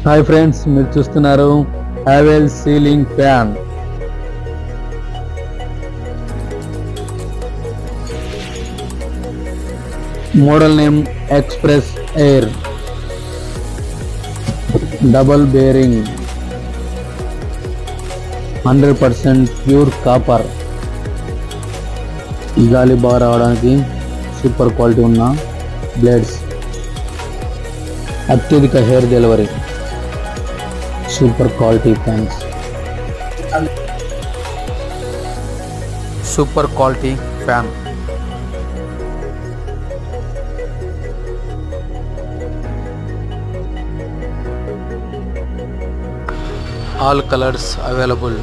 Hi friends, మీరు చూస్తున్నారు Havells ceiling fan. Model name express air, double bearing, 100% pure copper. గాలి బాగా రావడానికి సూపర్ క్వాలిటీ ఉన్న బ్లేడ్స్, అత్యధిక hair delivery, super quality fans. Super quality fan. All colors available.